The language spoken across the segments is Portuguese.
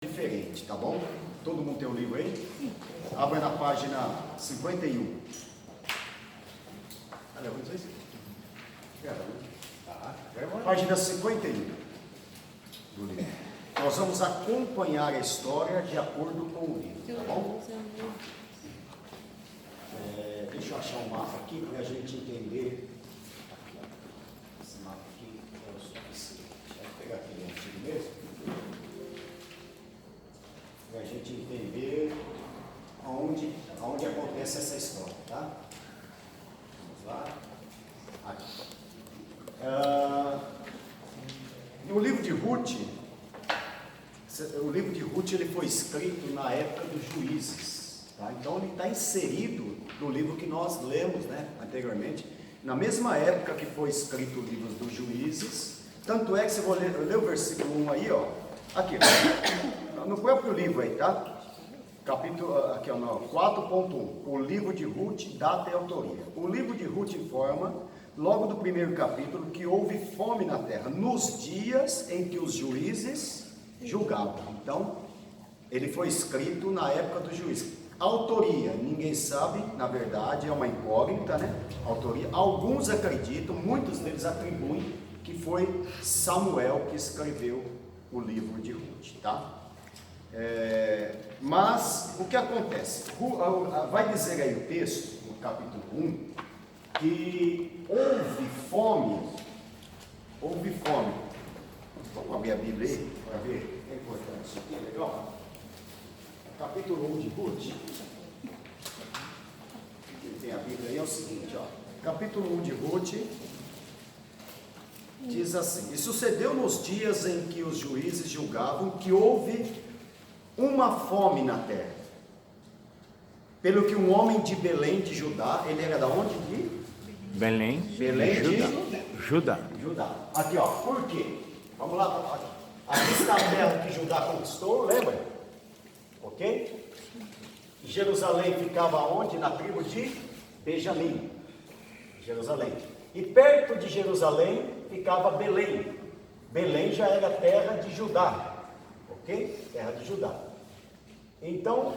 diferente, tá bom? Todo mundo tem o livro aí? Abra na página 51. Página 51 do livro. Nós vamos acompanhar a história de acordo com o livro, tá bom? Deixa eu achar um mapa aqui para a gente entender. Esse mapa aqui é o suficiente. Vou pegar aquele antigo mesmo. Para a gente entender aonde acontece essa história, tá? Vamos lá. Aqui. No livro de Ruth, ele foi escrito na época dos juízes, tá? Então ele está inserido no livro que nós lemos, né, anteriormente, na mesma época que foi escrito o livro dos juízes. Tanto é que se você ler o versículo 1 aí, ó, aqui, no próprio livro aí, tá? Capítulo, aqui, ó, 4.1, o livro de Ruth, data e autoria. O livro de Ruth informa, logo do primeiro capítulo, que houve fome na terra, nos dias em que os juízes julgavam. Então, ele foi escrito na época dos juízes. Autoria, ninguém sabe, na verdade, é uma incógnita, né? Autoria, alguns acreditam, muitos deles atribuem que foi Samuel que escreveu o livro de Ruth, tá? Mas o que acontece? Vai dizer aí o texto, no capítulo 1, que houve fome. Vamos abrir a Bíblia aí para ver, é importante, isso aqui é legal. Capítulo 1 de Ruth, quem tem a Bíblia aí é o seguinte, ó. Capítulo 1 de Ruth diz assim: e sucedeu nos dias em que os juízes julgavam que houve uma fome na terra, pelo que um homem de Belém de Judá, ele era da onde? De Belém de Judá. Aqui, ó, por quê? Vamos lá, aqui está a terra que Judá conquistou, lembra? Ok? Jerusalém ficava onde? Na tribo de Benjamim. Jerusalém. E perto de Jerusalém ficava Belém. Belém já era terra de Judá. Ok? Terra de Judá. Então,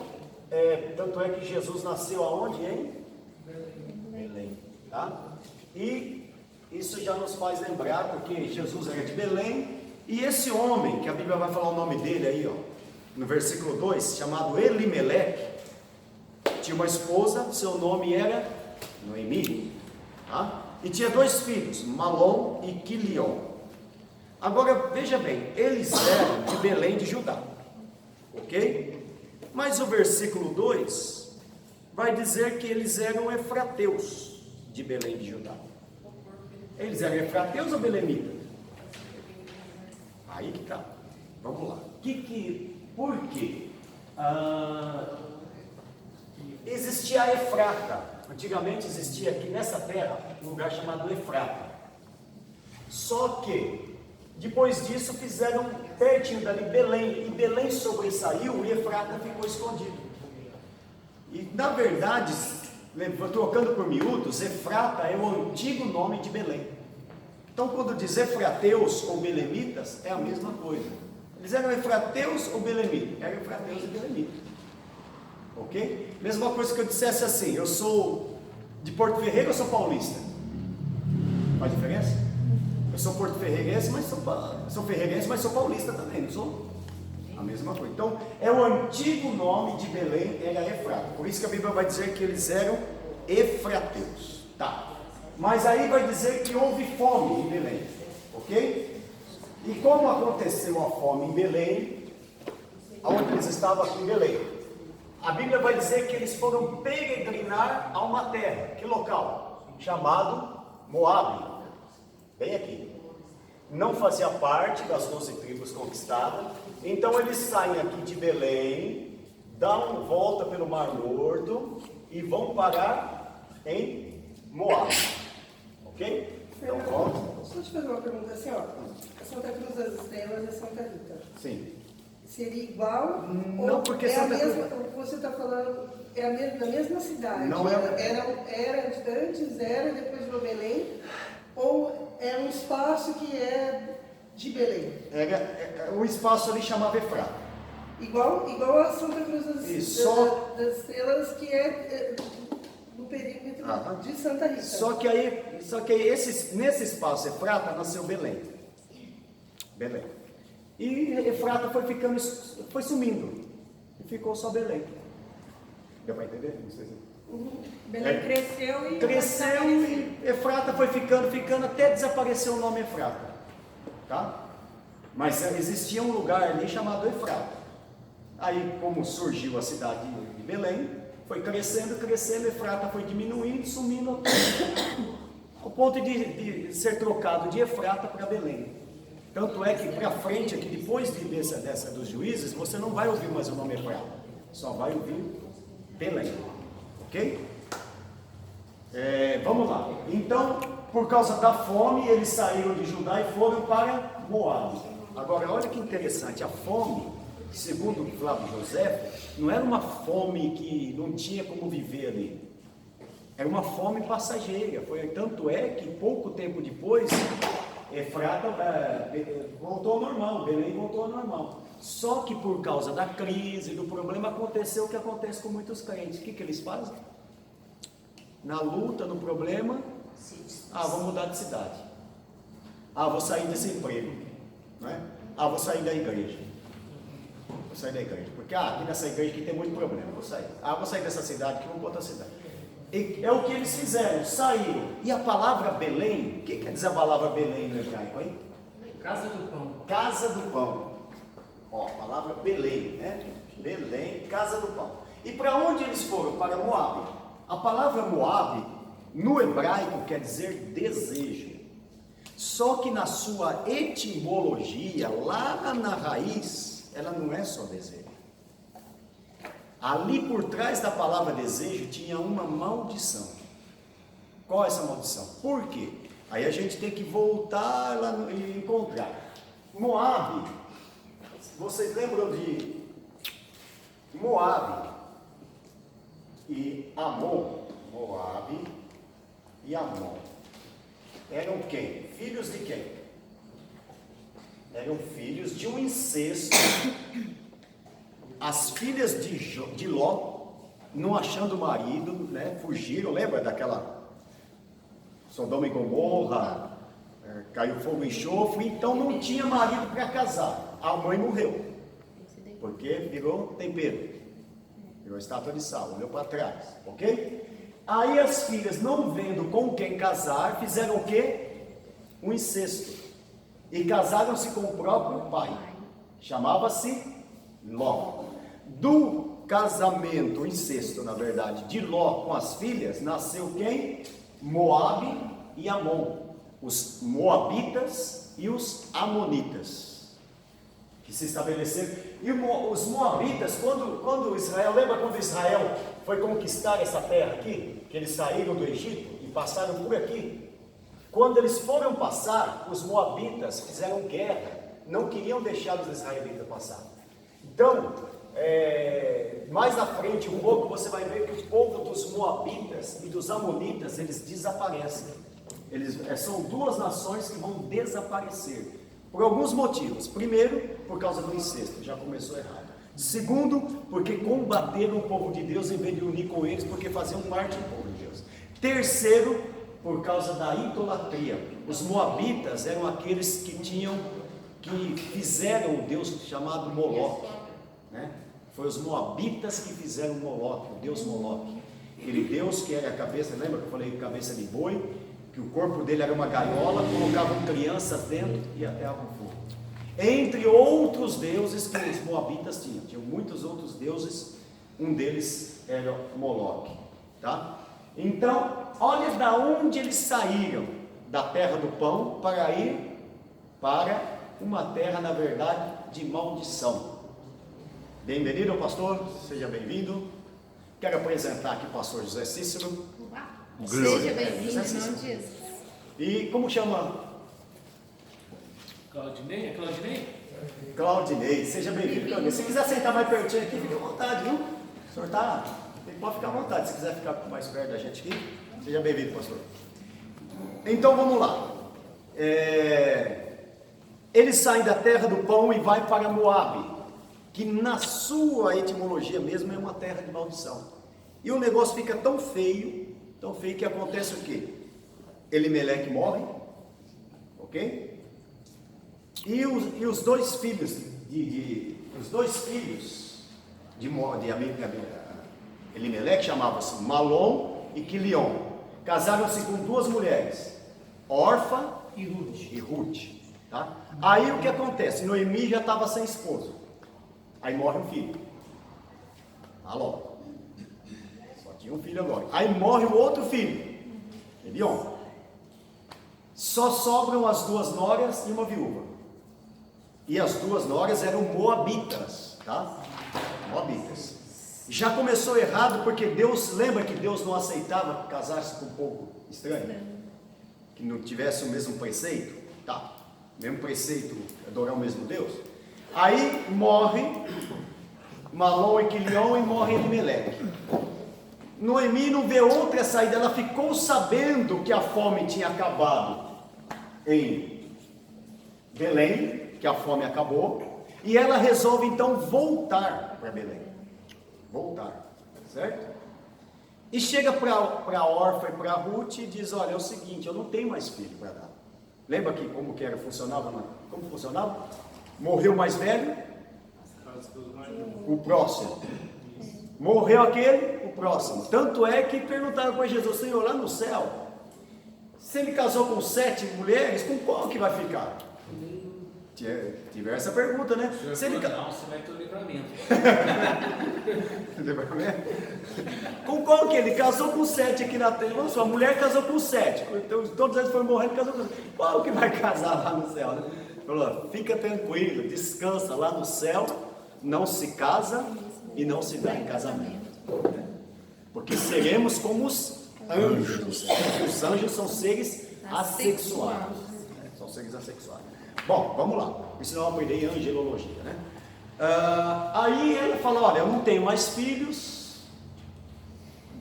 tanto é que Jesus nasceu aonde, hein? Belém. Tá? E isso já nos faz lembrar, porque Jesus era de Belém, e esse homem, que a Bíblia vai falar o nome dele aí, ó, no versículo 2, chamado Elimeleque, tinha uma esposa, seu nome era Noemi, tá? E tinha dois filhos, Malom e Quilion. Agora, veja bem, eles eram de Belém de Judá, ok? Mas o versículo 2 vai dizer que eles eram efrateus de Belém de Judá. Eles eram efrateus ou belemitas? Aí que tá. Vamos lá. Por quê? Existia a Efrata. Antigamente existia aqui nessa terra um lugar chamado Efrata. Só que depois disso fizeram pertinho dali Belém, e Belém sobressaiu e Efrata ficou escondido. E na verdade, trocando por miúdos, Efrata é o antigo nome de Belém. Então quando diz efrateus ou belemitas, é a mesma coisa. Eles eram efrateus ou belemitas? Eram efrateus e belemitas. Ok? Mesma coisa que eu dissesse assim: eu sou de Porto Ferreira ou sou paulista? Faz diferença? Eu sou porto ferreirense, mas sou ferreirense, mas sou paulista também, não sou? A mesma coisa. Então, é o antigo nome de Belém, era Efrata. Por isso que a Bíblia vai dizer que eles eram efrateus. Tá. Mas aí vai dizer que houve fome em Belém. Ok? E como aconteceu a fome em Belém, aonde eles estavam aqui em Belém? A Bíblia vai dizer que eles foram peregrinar a uma terra. Que local? Chamado Moabe. Bem aqui. Não fazia parte das 12 tribos conquistadas. Então eles saem aqui de Belém, dão volta pelo Mar Morto e vão parar em Moabe. Ok? Então vamos. Deixa eu te fazer uma pergunta assim, ó. A Santa Cruz das Estrelas é Santa Rita. Sim. Seria igual? Não, porque é Santa a mesma, Cruz... o que você está falando é da mesma cidade? Não é... Era depois de Belém? Ou é um espaço que é de Belém? O espaço ali chamava Efrata. Igual a Santa Cruz das Estrelas, que é no perímetro de Santa Rita. Só que nesse espaço Efrata nasceu Belém. E Efrata foi sumindo. E ficou só Belém. Deu para entender? Não sei se... Belém cresceu e Efrata foi ficando até desapareceu o nome Efrata. Tá? Mas existia um lugar ali chamado Efrata. Aí, como surgiu a cidade de Belém, foi crescendo, Efrata foi diminuindo, sumindo, ao ponto de ser trocado de Efrata para Belém. Tanto é que para frente, aqui, depois dessa dos juízes, você não vai ouvir mais o nome Efrata, só vai ouvir Belém. Ok? Vamos lá. Então, por causa da fome, eles saíram de Judá e foram para Moabe. Agora, olha que interessante, a fome, segundo Flávio José, não era uma fome que não tinha como viver ali. Era uma fome passageira. Tanto é que pouco tempo depois, Efrata voltou ao normal, Belém voltou ao normal. Só que por causa da crise, do problema, aconteceu o que acontece com muitos crentes. O que eles fazem? Na luta, no problema, vou mudar de cidade. Vou sair desse emprego. Não é? Vou sair da igreja. Porque aqui nessa igreja aqui tem muito problema. Vou sair dessa cidade que vou para outra cidade. E é o que eles fizeram, saíram. E a palavra Belém, o que quer dizer a palavra Belém no hebraico, hein? Casa do pão. Casa do pão. A palavra Belém, né? Belém, casa do pão. E para onde eles foram? Para Moabe. A palavra Moabe, no hebraico, quer dizer desejo. Só que na sua etimologia, lá na raiz, ela não é só desejo. Ali por trás da palavra desejo tinha uma maldição. Qual é essa maldição? Por quê? Aí a gente tem que voltar lá e encontrar. Moabe, vocês lembram de Moabe e Amon? Moabe e Amon eram quem? Filhos de quem? Eram filhos de um incesto. As filhas de Ló, não achando marido, né, fugiram, lembra daquela Sodoma e Gomorra, caiu fogo e enxofre, então não tinha marido para casar. A mãe morreu, porque virou tempero, virou estátua de sal, olhou para trás, ok? Aí as filhas, não vendo com quem casar, fizeram o quê? Um incesto, e casaram-se com o próprio pai, chamava-se Ló. Do casamento, o incesto na verdade, de Ló com as filhas, nasceu quem? Moabe e Amon, os moabitas e os amonitas, que se estabeleceram. E os moabitas, quando Israel, lembra quando Israel foi conquistar essa terra aqui, que eles saíram do Egito e passaram por aqui? Quando eles foram passar, os moabitas fizeram guerra, não queriam deixar os israelitas passar. Então, mais à frente um pouco, você vai ver que o povo dos moabitas e dos amonitas, eles desaparecem. São duas nações que vão desaparecer, por alguns motivos. Primeiro, por causa do incesto, já começou errado. Segundo, porque combateram o povo de Deus em vez de unir com eles, porque faziam parte do povo de Deus. Terceiro, por causa da idolatria. Os moabitas eram aqueles que fizeram o Deus chamado Moloque, né? Foi os moabitas que fizeram Moloque, o Deus Moloque. Aquele Deus que era a cabeça, lembra que eu falei cabeça de boi? Que o corpo dele era uma gaiola, colocavam crianças dentro e ateavam fogo. Entre outros deuses que os moabitas tinham muitos outros deuses, um deles era Moloque, tá? Então, olha da onde eles saíram, da terra do pão, para ir para uma terra, na verdade, de maldição. Bem-vindo, pastor, seja bem-vindo. Quero apresentar aqui o pastor José Cícero. Seja bem-vindo, em nome de Jesus. E como chama? Claudinei? É Claudinei? Claudinei, seja bem-vindo, Claudinei. Se quiser sentar mais pertinho aqui, fique à vontade, viu? O senhor pode ficar à vontade, se quiser ficar mais perto da gente aqui, seja bem-vindo, pastor. Então vamos lá. Eles saem da terra do pão e vai para Moabe. que na sua etimologia mesmo é uma terra de maldição. E o negócio fica tão feio que acontece o quê? Elimeleque morre, ok? E os dois filhos de Elimeleque chamavam-se Malom e Quilion. Casaram-se com duas mulheres, Orfa e Ruth. Tá? Aí o que acontece? Noemi já estava sem esposo. Aí morre um filho. Alô. Só tinha um filho agora. Aí morre o outro filho, Elion. Só sobram as duas noras e uma viúva. E as duas noras eram moabitas, tá? Moabitas. Já começou errado porque Deus, lembra que Deus não aceitava casar-se com um povo estranho? Que não tivesse o mesmo preceito? Tá. Mesmo preceito, adorar o mesmo Deus. Aí morre Malom e Quilion e morre Elimeleque. Noemi não vê outra saída, ela ficou sabendo que a fome tinha acabado em Belém, que a fome acabou, e ela resolve então voltar para Belém. Voltar, certo? E chega para Orfa e para Ruth e diz: olha, é o seguinte, eu não tenho mais filho para dar. Lembra que como que era, funcionava? Como funcionava? Morreu o mais velho, o próximo. Morreu aquele, o próximo. Tanto é que perguntaram para Jesus: Senhor, lá no céu, se ele casou com 7 mulheres, com qual que vai ficar? Tiver essa pergunta, né? Se ele... Não, você vai ter o livramento. Com qual que ele casou com 7 aqui na terra? Vamos a mulher casou com 7. Então, todos eles foram morrendo e casou com 7. Qual que vai casar lá no céu? Né? Falou: fica tranquilo, descansa lá no céu, não se casa e não se dá em casamento. Porque seremos como os anjos. Os anjos são seres assexuais. São seres assexuais. Bom, vamos lá. Isso não é uma ideia em angelologia, né? Aí ele fala: olha, eu não tenho mais filhos,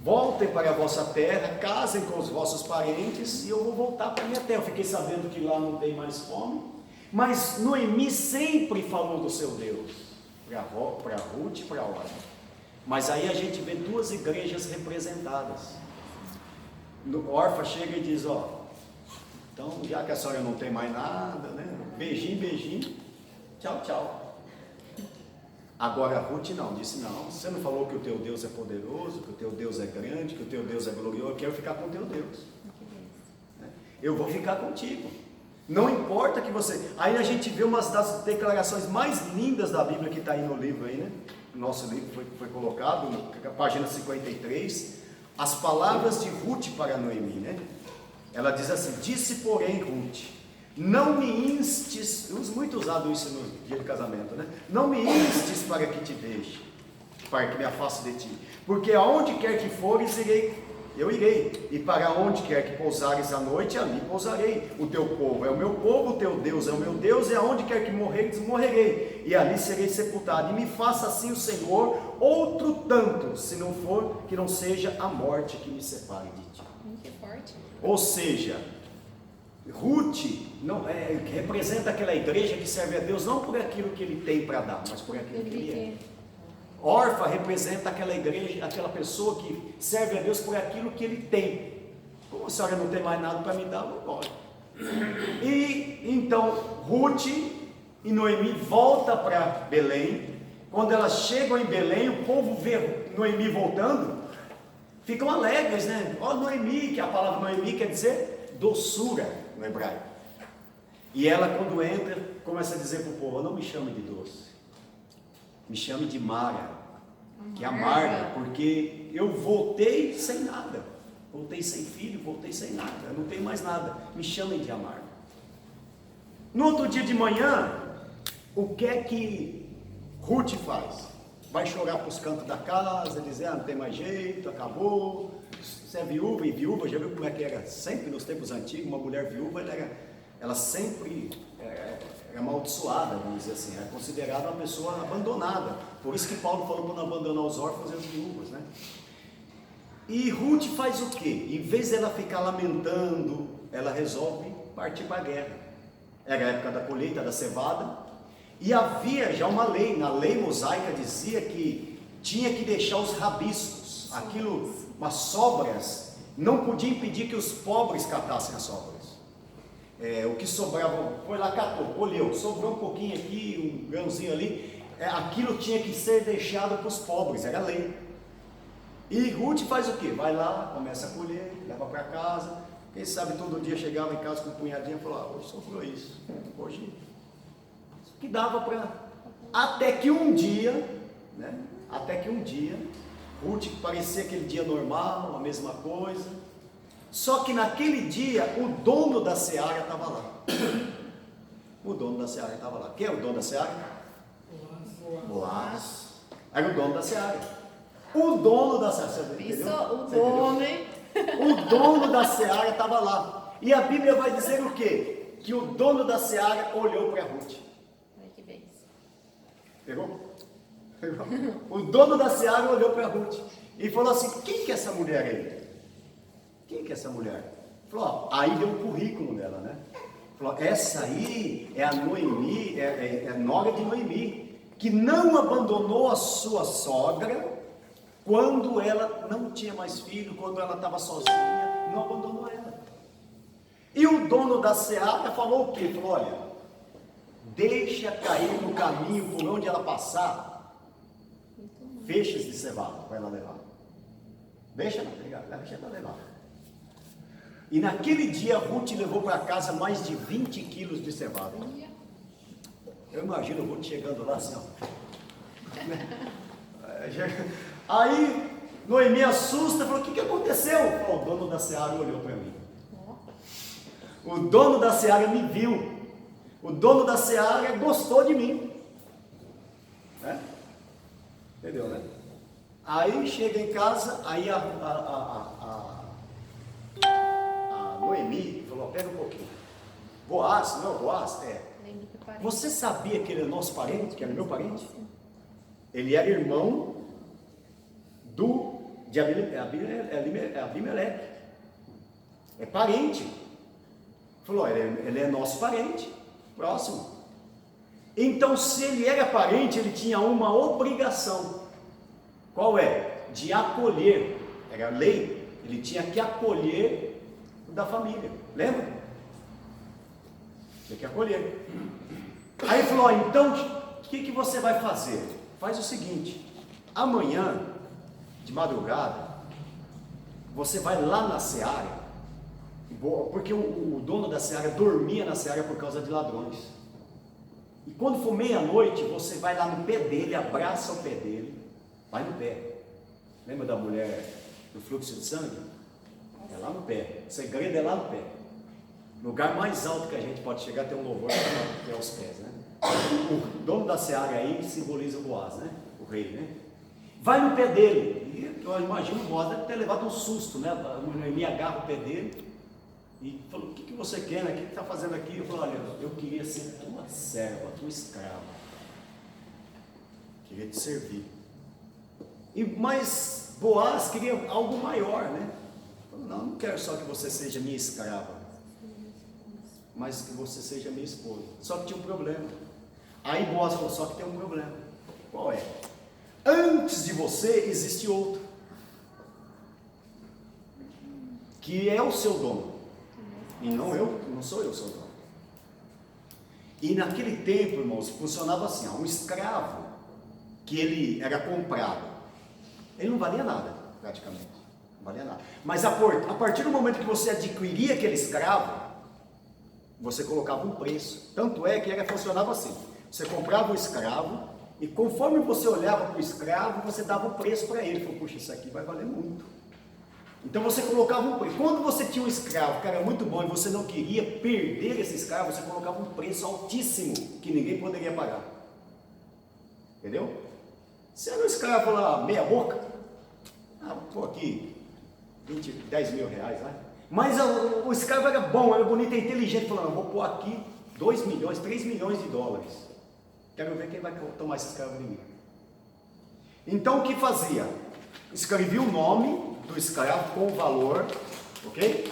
voltem para a vossa terra, casem com os vossos parentes e eu vou voltar para a minha terra. Eu fiquei sabendo que lá não tem mais fome, mas Noemi sempre falou do seu Deus, para Ruth e para Orfa. Mas aí a gente vê duas igrejas representadas. Orfa chega e diz: ó, então já que a senhora não tem mais nada, né? Beijinho, beijinho, tchau, tchau. Agora Ruth não, disse: não, você não falou que o teu Deus é poderoso, que o teu Deus é grande, que o teu Deus é glorioso, eu quero ficar com o teu Deus. Eu vou ficar contigo. Não importa que você... Aí a gente vê uma das declarações mais lindas da Bíblia que está aí no livro, aí, né? O nosso livro foi colocado, na página 53, as palavras de Ruth para Noemi, né? Ela diz assim: disse porém Ruth, não me instes, eu uso muito usado isso no dia do casamento, né? Não me instes para que te deixe, para que me afaste de ti, porque aonde quer que fores, eu irei, e para onde quer que pousares à noite, ali pousarei. O teu povo é o meu povo, o teu Deus é o meu Deus, e aonde quer que morreres, morrerei, e ali serei sepultado. E me faça assim o Senhor outro tanto, se não for, que não seja a morte que me separe de ti. Que forte. Ou seja, Ruth não, representa aquela igreja que serve a Deus não por aquilo que ele tem para dar, mas por aquilo que ele é. Orfa representa aquela igreja, aquela pessoa que serve a Deus por aquilo que ele tem. Como a senhora não tem mais nada para me dar, eu vou embora. E então Ruth e Noemi voltam para Belém. Quando elas chegam em Belém, o povo vê Noemi voltando, ficam alegres, né? Ó, Noemi, que a palavra Noemi quer dizer doçura no hebraico. E ela, quando entra, começa a dizer para o povo: não me chame de doce, me chame de Mara, que é amarga, porque eu voltei sem nada, voltei sem filho, voltei sem nada, eu não tenho mais nada, me chamem de amarga. No outro dia de manhã, o que é que Ruth faz? Vai chorar para os cantos da casa, dizer: não tem mais jeito, acabou. Você é viúva, e viúva, já viu como é que era? Sempre nos tempos antigos, uma mulher viúva, ela sempre era amaldiçoada, vamos dizer assim, era considerada uma pessoa abandonada. Por isso que Paulo falou para não abandonar os órfãos e as viúvas, né? E Ruth faz o quê? Em vez dela ficar lamentando, ela resolve partir para a guerra. Era a época da colheita da cevada, E havia já uma lei, na lei mosaica dizia que tinha que deixar os rabiscos, aquilo, umas sobras, não podia impedir que os pobres catassem as sobras. O que sobrava, foi lá, catou, colheu, sobrou um pouquinho aqui, um grãozinho ali, aquilo tinha que ser deixado para os pobres, era lei. E Ruth faz o quê? Vai lá, começa a colher, leva para casa, quem sabe todo dia chegava em casa com um punhadinho e falava, hoje sobrou isso, hoje, que dava para... Até que um dia, Ruth parecia aquele dia normal, a mesma coisa, só que naquele dia o dono da seara estava lá. O dono da seara estava lá. Quem é o dono da seara? Boaz. Era o dono da seara. O dono da seara. O dono da seara estava lá. E a Bíblia vai dizer o quê? Que o dono da seara olhou para Ruth. Ai, que bênção. Pegou? O dono da seara olhou para Ruth e falou assim: quem que é essa mulher aí? Quem que é essa mulher? Falou, ó, aí deu um currículo dela, né? Falou, essa aí é a Noemi, é a nora de Noemi, que não abandonou a sua sogra quando ela não tinha mais filho, quando ela estava sozinha, não abandonou ela. E o dono da seara falou o quê? Falou, olha, deixa cair no caminho por onde ela passar feixes de cevada para ela levar. Deixa ela levar. E naquele dia Ruth levou para casa mais de 20 quilos de cevada. Eu imagino Ruth chegando lá assim, ó. Aí Noemi assusta, falou, o que aconteceu? O dono da seara olhou para mim. O dono da seara me viu. O dono da seara gostou de mim. Entendeu, né? Aí chega em casa, aí a Noemi falou, pega um pouquinho. Boaz, você sabia que ele é nosso parente, que era meu parente? Ele era irmão de Abimeleque. É parente. Falou, ele é nosso parente, próximo. Então, se ele era parente, ele tinha uma obrigação. Qual é? De acolher. Era lei. Ele tinha que acolher da família. Lembra? Tinha que acolher. Aí ele falou, então, o que você vai fazer? Faz o seguinte, amanhã, de madrugada, você vai lá na seara, porque o dono da seara dormia na seara por causa de ladrões. E quando for meia-noite, você vai lá no pé dele, abraça o pé dele, vai no pé. Lembra da mulher do fluxo de sangue? É lá no pé. O segredo é lá no pé. O lugar mais alto que a gente pode chegar tem um louvor que é os pés, né? O dono da seara aí simboliza o Boaz, né? O rei, né? Vai no pé dele. E eu imagino o Boaz deve ter levado um susto, né? Noemi agarra o pé dele e falou, o que você quer, né? O que está fazendo aqui? Eu falei, olha, eu queria ser tua serva, tua escrava. Queria te servir. Mas Boaz queria algo maior, né? Falou, não quero só que você seja minha escrava, mas que você seja minha esposa. Só que tinha um problema. Aí Boaz falou, só que tem um problema. Qual é? Antes de você existe outro, que é o seu dono, e não sou eu o seu dono. E naquele tempo, irmãos, funcionava assim, um escravo, que ele era comprado, ele não valia nada, praticamente, não valia nada. Mas a partir do momento que você adquiria aquele escravo, você colocava um preço. Tanto é que funcionava assim, você comprava o escravo, e conforme você olhava para o escravo, você dava um preço para ele. Falou, puxa, isso aqui vai valer muito. Então você colocava um preço. Quando você tinha um escravo que era muito bom e você não queria perder esse escravo, você colocava um preço altíssimo que ninguém poderia pagar. Entendeu? Se era um escravo lá, meia boca, pô, aqui, 10 mil reais, né? Mas o escravo era bom, era bonito, era inteligente, falando, vou pôr aqui 2 milhões, 3 milhões de dólares. Quero ver quem vai tomar esse escravo de mim. Então o que fazia? Escrevia o nome do escravo com o valor, ok?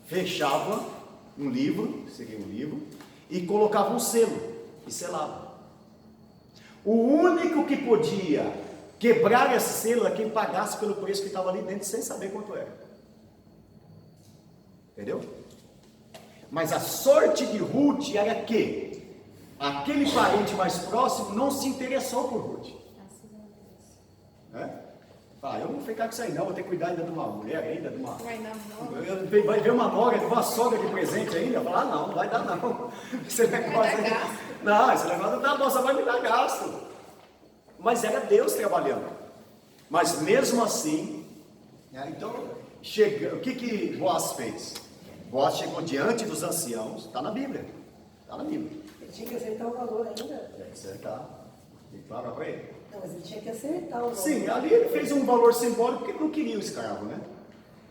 Fechava um livro, seria um livro, e colocava um selo. e selava. O único que podia quebrar esse selo era quem pagasse pelo preço que estava ali dentro, sem saber quanto era. Entendeu? Mas a sorte de Ruth era que aquele parente mais próximo não se interessou por Ruth. Eu não vou ficar com isso aí não, vou ter que cuidar ainda de uma mulher, ainda de uma... Vai ver uma nora, de uma sogra de presente ainda, falar, não vai dar não. Esse negócio aí, não, esse negócio não dá bom, só vai me dar gasto. Mas era Deus trabalhando. Mas mesmo assim, então, o que Boaz fez? Boaz chegou diante dos anciãos, está na Bíblia, Ele tinha que acertar o valor ainda. Tem que acertar, tem que falar para ele. Não, mas ele tinha que acertar o valor. Sim, ali ele fez um valor simbólico porque ele não queria o escravo, né?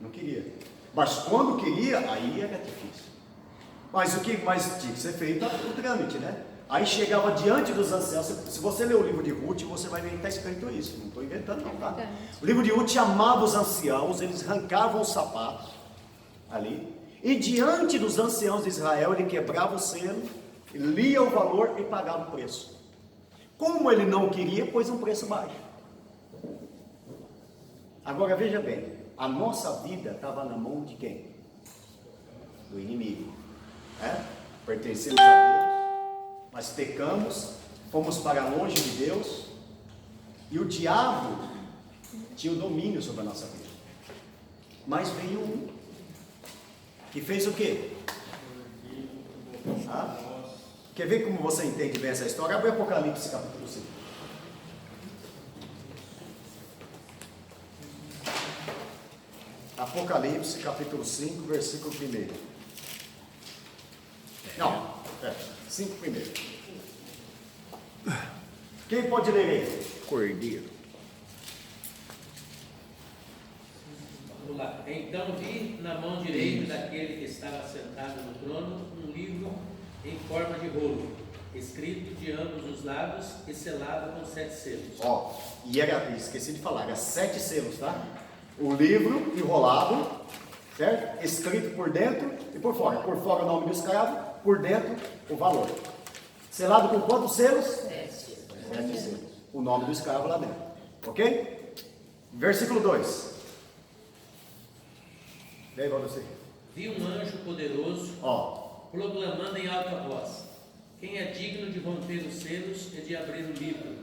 Não queria. Mas quando queria, aí era difícil. Mas tinha que ser feito o trâmite, né? Aí chegava diante dos anciãos. Se você ler o livro de Ruth, você vai ver que está escrito isso. Não estou inventando não, tá? O livro de Ruth chamava os anciãos, eles arrancavam os sapatos ali. E diante dos anciãos de Israel, ele quebrava o selo, lia o valor e pagava o preço. Como ele não queria, pôs um preço baixo. Agora veja bem, a nossa vida estava na mão de quem? Do inimigo. Pertencemos a Deus, mas pecamos, fomos para longe de Deus, e o diabo tinha o domínio sobre a nossa vida. Mas veio um que fez o quê? Quer ver como você entende bem essa história? Abre o Apocalipse capítulo 5. Apocalipse capítulo 5, versículo 1. Não, 5 primeiro. Quem pode ler aí? Cordeiro. Vamos lá. Então vi na mão direita daquele que estava sentado no trono um livro em forma de rolo, escrito de ambos os lados e selado com 7 selos. Esqueci de falar, era 7 selos, tá? O livro enrolado, certo? Escrito por dentro e por fora. Por fora o nome do escravo, por dentro o valor. Selado com quantos selos? 7 selos. O nome do escravo lá dentro. Ok? Versículo 2. E aí, você? Vi um anjo poderoso proclamando em alta voz: quem é digno de romper os selos e de abrir o livro?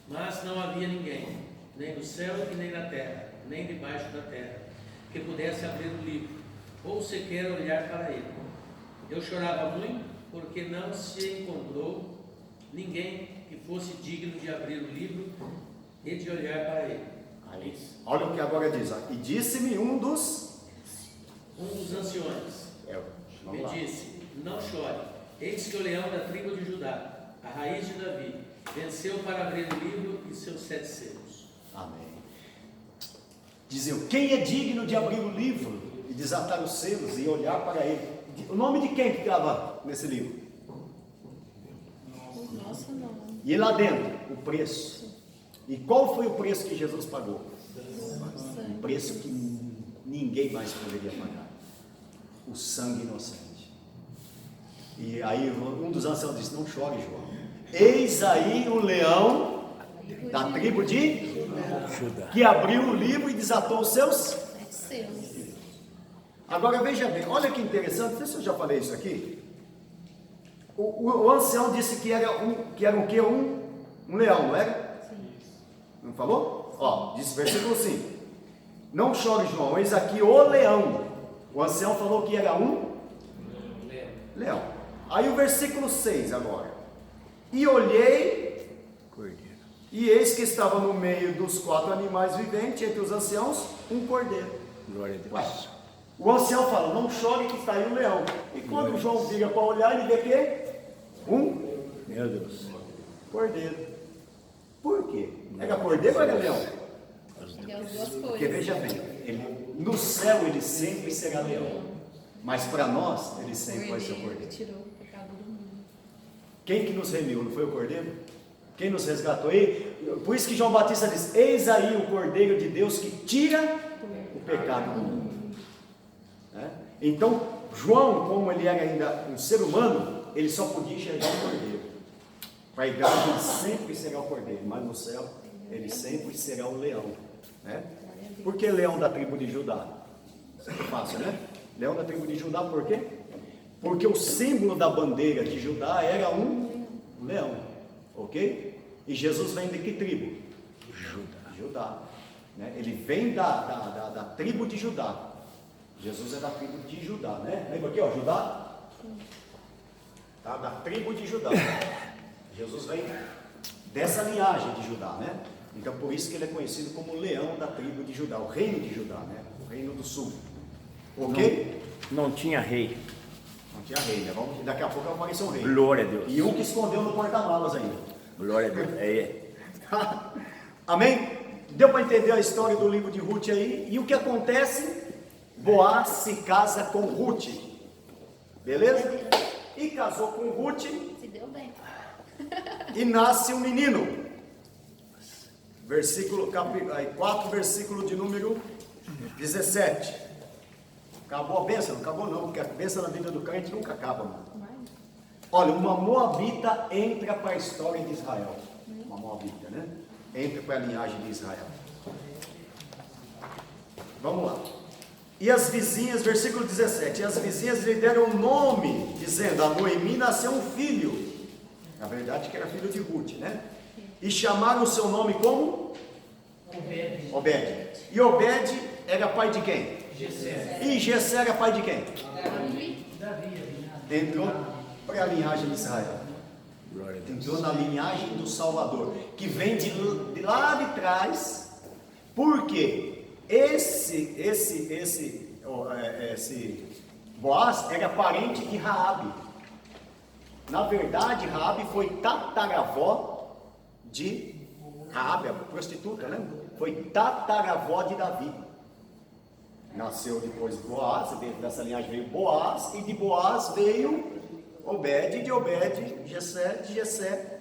Mas não havia ninguém, nem no céu e nem na terra, nem debaixo da terra, que pudesse abrir o livro, ou sequer olhar para ele. Eu chorava muito, porque não se encontrou ninguém que fosse digno de abrir o livro e de olhar para ele. Olha o que agora diz. E disse-me um dos anciões, me disse: não chore, eis que o leão da tribo de Judá, a raiz de Davi, venceu para abrir o livro e seus 7 selos. Amém. Dizeu: quem é digno de abrir o livro e desatar os selos e olhar para ele? O nome de quem que estava nesse livro? O nosso nome. E lá dentro, o preço. E qual foi o preço que Jesus pagou? Um preço que ninguém mais poderia pagar. O sangue inocente. E aí um dos anciãos disse: não chore, João. Eis aí o leão da tribo de Judá, que abriu o livro e desatou os seus selos. Agora veja bem, olha que interessante, não sei se eu já falei isso aqui. O ancião disse que era o quê? Um leão, não era? Sim. Não falou? Disse versículo 5. Não chore, João, eis aqui o leão. O ancião falou que era um leão. Aí o versículo 6 agora. E olhei, e eis que estava no meio dos 4 animais viventes, entre os anciãos, um cordeiro. Glória a Deus. O ancião fala: não chore, que está aí um leão. E quando o João vira para olhar, ele vê que meu Deus, cordeiro. Por quê? Era cordeiro ou era leão? As duas coisas. Porque veja bem, no céu ele sempre será leão, mas para nós ele sempre vai ser o cordeiro. Tirou o pecado do mundo. Quem que nos remiu? Não foi o cordeiro? Quem nos resgatou? Por isso que João Batista diz: eis aí o cordeiro de Deus que tira o pecado do mundo. Então João, como ele era ainda um ser humano, ele só podia enxergar o cordeiro. Para a igreja ele sempre será o cordeiro, mas no céu ele sempre será o leão, né? Por que leão da tribo de Judá? Isso é fácil, né? Leão da tribo de Judá, por quê? Porque o símbolo da bandeira de Judá era um leão, ok? E Jesus vem de que tribo? Judá, né? Ele vem da tribo de Judá. Jesus é da tribo de Judá, né? Lembra aqui, ó, Judá? Tá, da tribo de Judá. Jesus vem dessa linhagem de Judá, né? Então por isso que ele é conhecido como o leão da tribo de Judá, o reino de Judá, né? O reino do sul. Ok? Não tinha rei. Não tinha rei, né? Daqui a pouco vai aparecer um rei. Glória a Deus. E um que escondeu no porta-malas ainda. Glória a Deus. Amém? Deu para entender a história do livro de Ruth aí? E o que acontece? Boaz se casa com Ruth. Beleza? E casou com Ruth Se deu bem. e nasce um menino. Versículo 4, versículo de número 17. Acabou a bênção? Não acabou não, porque a bênção na vida do crente nunca acaba, mano. Olha, uma moabita entra para a história de Israel. Uma moabita, né? Entra para a linhagem de Israel. Vamos lá. E as vizinhas, versículo 17, e as vizinhas lhe deram um nome, dizendo, a Noemi nasceu um filho. Na verdade que era filho de Ruth, né? E chamaram o seu nome como? Obed. E Obed era pai de quem? Jessé. E Jessé era pai de quem? Davi. Entrou para a linhagem de Israel. Glória a Deus. Entrou na linhagem do Salvador, que vem de lá de trás. Por quê? Esse Boaz era parente de Raabe. Na verdade, Raabe foi tataravó de Raabe, a prostituta, né? Foi tataravó de Davi. Nasceu depois de Boaz, dessa linhagem veio Boaz, e de Boaz veio Obed, de Obed, Jessé, de Jessé,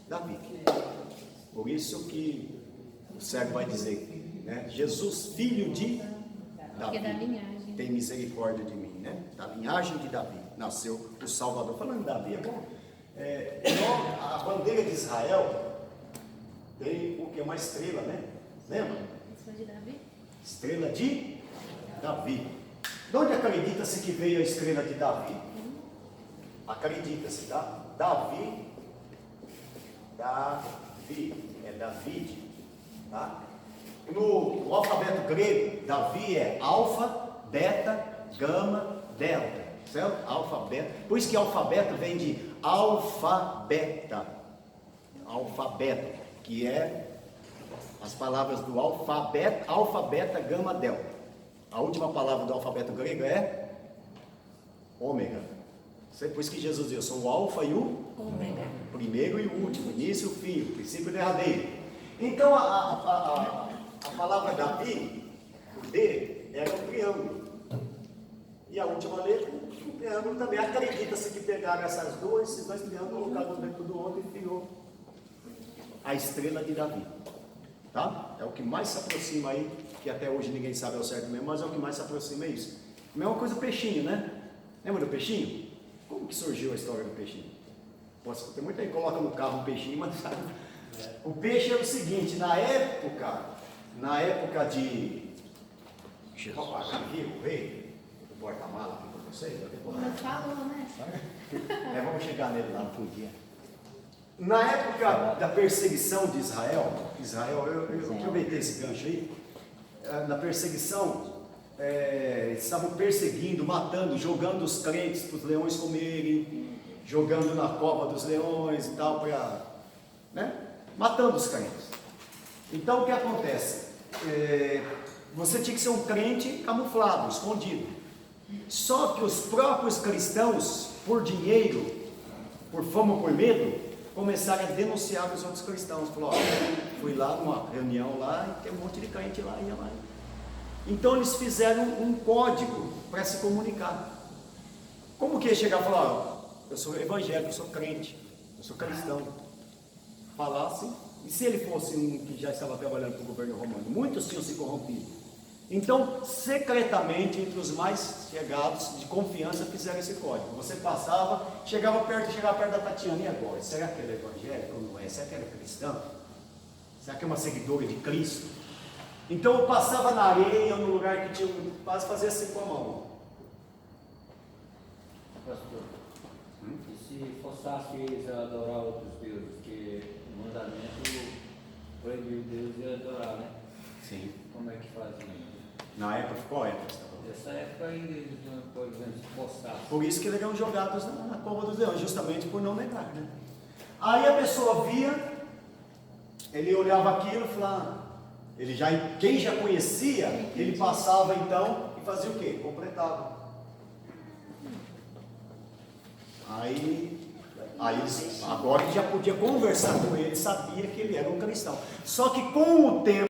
Davi. Por isso que o cego vai dizer, né? Jesus, filho de Davi, Porque da linhagem. tem misericórdia de mim, né? Da linhagem de Davi, nasceu o Salvador. Falando em Davi, é bom. A bandeira de Israel tem o que? Uma estrela, né? Lembra? Isso foi de Davi? Estrela de Davi. De onde acredita-se que veio a estrela de Davi? Acredita-se, tá? Davi, é David, tá? No alfabeto grego, Davi é alfa, beta, gama, delta, certo? Alfabeto. Por isso que alfabeto vem de alfabeta, que é as palavras do alfabeto, alfa, beta, gama, delta. A última palavra do alfabeto grego é ômega. Por isso que Jesus diz, eu sou o alfa e o Ômega. primeiro e o último, início e o fim, o princípio e o derradeiro. Então a palavra Davi, o D, era um triângulo. E a última letra, um triângulo também. Acredita-se que pegaram esses dois triângulos, colocaram um dentro do outro e criou a estrela de Davi. Tá? É o que mais se aproxima aí, que até hoje ninguém sabe ao certo mesmo, mas é o que mais se aproxima, é isso. Mesma coisa o peixinho, né? Lembra do peixinho? Como que surgiu a história do peixinho? Tem muita gente que coloca no carro um peixinho, mas sabe? O peixe é o seguinte, na época de o rei, o porta-mala aqui para vocês, Mas falou, né? vamos chegar nele lá, não podia. Na época da perseguição de Israel, eu aproveitei esse gancho aí, na perseguição, eles estavam perseguindo, matando, jogando os crentes para os leões comerem, jogando na cova dos leões e tal, né? Matando os crentes. Então o que acontece? Você tinha que ser um crente camuflado, escondido. Só que os próprios cristãos, por dinheiro, por fama, por medo, começaram a denunciar os outros cristãos. Falaram, fui lá numa reunião lá e tem um monte de crente lá, ia lá. Então eles fizeram um código para se comunicar. Como que ia chegar e falar, eu sou evangélico, eu sou crente, eu sou cristão. Falasse, e se ele fosse um que já estava trabalhando para o governo romano? Muitos tinham se corrompido. Então, secretamente, entre os mais chegados, de confiança, fizeram esse código. Você passava, chegava perto da Tatiana, e agora? Será que ela é evangélica ou não é? Será que ela é cristã? Será que é uma seguidora de Cristo? Então eu passava na areia, no lugar que tinha quase fazia assim com a mão. Pastor, e se forçasse eles a adorar outros deuses, que o mandamento proibiu Deus de adorar, né? Sim. Como é que faziam? Na época, qual época? Nessa época ainda eles não, por exemplo, se forçassem. Por isso que eles eram jogados na cova dos leões, justamente por não negar, né? Aí a pessoa via, ele olhava aquilo e falava, quem já conhecia, ele passava então e fazia o quê? Completava. Agora ele já podia conversar com ele, sabia que ele era um cristão. Só que com o tempo